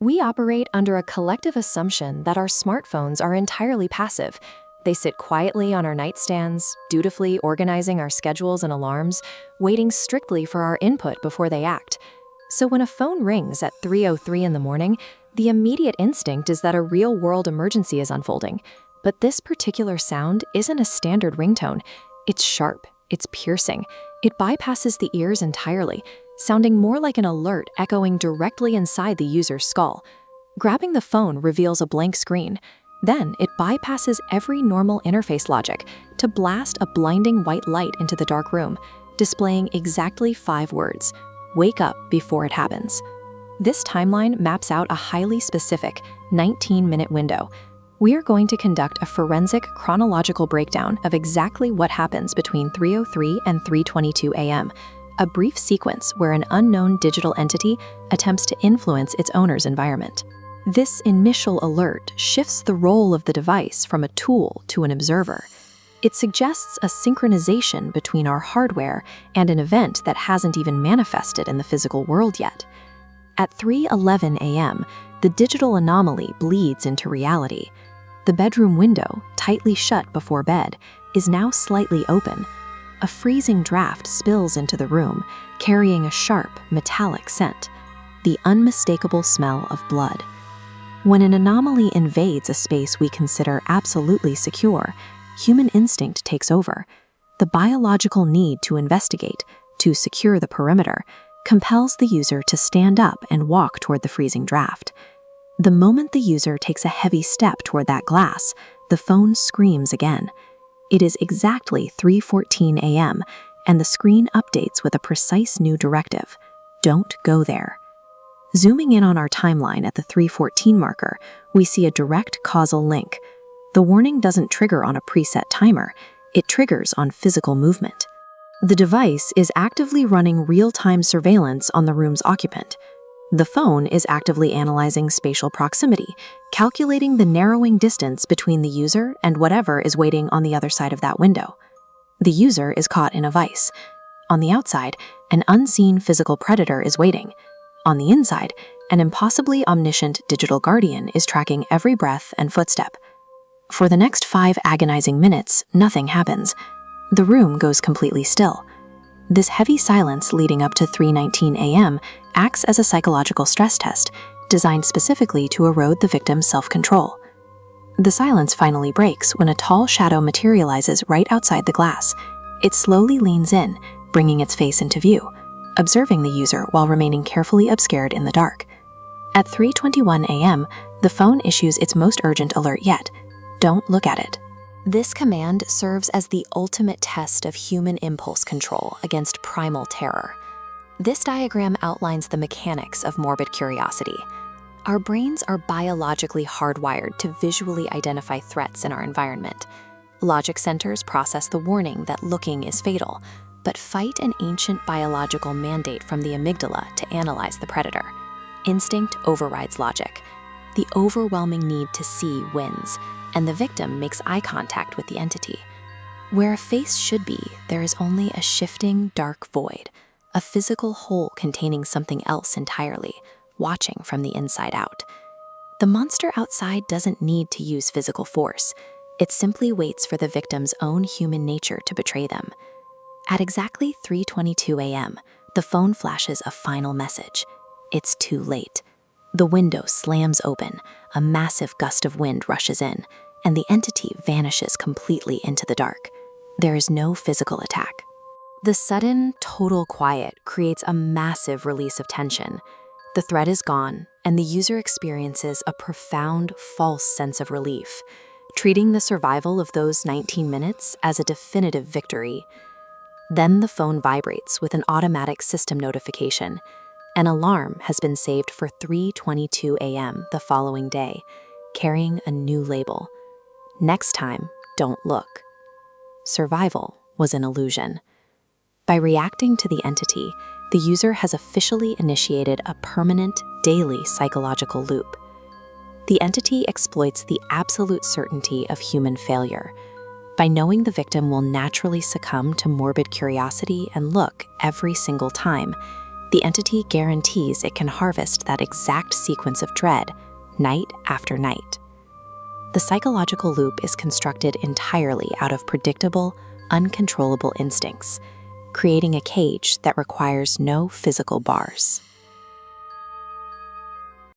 We operate under a collective assumption that our smartphones are entirely passive. They sit quietly on our nightstands, dutifully organizing our schedules and alarms, waiting strictly for our input before they act. So when a phone rings at 3:03 in the morning, the immediate instinct is that a real-world emergency is unfolding. But this particular sound isn't a standard ringtone. It's sharp, it's piercing. It bypasses the ears entirely, sounding more like an alert echoing directly inside the user's skull. Grabbing the phone reveals a blank screen. Then it bypasses every normal interface logic to blast a blinding white light into the dark room, displaying exactly 5 words: "Wake up before it happens." This timeline maps out a highly specific 19-minute window. We are going to conduct a forensic chronological breakdown of exactly what happens between 3:03 and 3:22 a.m., a brief sequence where an unknown digital entity attempts to influence its owner's environment. This initial alert shifts the role of the device from a tool to an observer. It suggests a synchronization between our hardware and an event that hasn't even manifested in the physical world yet. At 3:11 a.m., the digital anomaly bleeds into reality. The bedroom window, tightly shut before bed, is now slightly open. A freezing draft spills into the room, carrying a sharp, metallic scent, the unmistakable smell of blood. When an anomaly invades a space we consider absolutely secure, human instinct takes over. The biological need to investigate, to secure the perimeter, compels the user to stand up and walk toward the freezing draft. The moment the user takes a heavy step toward that glass, the phone screams again. It is exactly 3:14 a.m., and the screen updates with a precise new directive: don't go there. Zooming in on our timeline at the 3:14 marker, we see a direct causal link. The warning doesn't trigger on a preset timer, it triggers on physical movement. The device is actively running real-time surveillance on the room's occupant. The phone is actively analyzing spatial proximity, calculating the narrowing distance between the user and whatever is waiting on the other side of that window. The user is caught in a vice. On the outside, an unseen physical predator is waiting. On the inside, an impossibly omniscient digital guardian is tracking every breath and footstep. For the next 5 agonizing minutes, nothing happens. The room goes completely still. This heavy silence leading up to 3:19 a.m. acts as a psychological stress test, designed specifically to erode the victim's self-control. The silence finally breaks when a tall shadow materializes right outside the glass. It slowly leans in, bringing its face into view, observing the user while remaining carefully obscured in the dark. At 3:21 a.m., the phone issues its most urgent alert yet: don't look at it. This command serves as the ultimate test of human impulse control against primal terror. This diagram outlines the mechanics of morbid curiosity. Our brains are biologically hardwired to visually identify threats in our environment. Logic centers process the warning that looking is fatal, but fight an ancient biological mandate from the amygdala to analyze the predator. Instinct overrides logic. The overwhelming need to see wins, and the victim makes eye contact with the entity. Where a face should be, there is only a shifting, dark void, a physical hole containing something else entirely, watching from the inside out. The monster outside doesn't need to use physical force. It simply waits for the victim's own human nature to betray them. At exactly 3:22 a.m., the phone flashes a final message. It's too late. The window slams open, a massive gust of wind rushes in, and the entity vanishes completely into the dark. There is no physical attack. The sudden, total quiet creates a massive release of tension. The threat is gone, and the user experiences a profound, false sense of relief, treating the survival of those 19 minutes as a definitive victory. Then the phone vibrates with an automatic system notification. An alarm has been saved for 3:22 a.m. the following day, carrying a new label. Next time, don't look. Survival was an illusion. By reacting to the entity, the user has officially initiated a permanent, daily psychological loop. The entity exploits the absolute certainty of human failure. By knowing the victim will naturally succumb to morbid curiosity and look every single time, the entity guarantees it can harvest that exact sequence of dread, night after night. The psychological loop is constructed entirely out of predictable, uncontrollable instincts, creating a cage that requires no physical bars.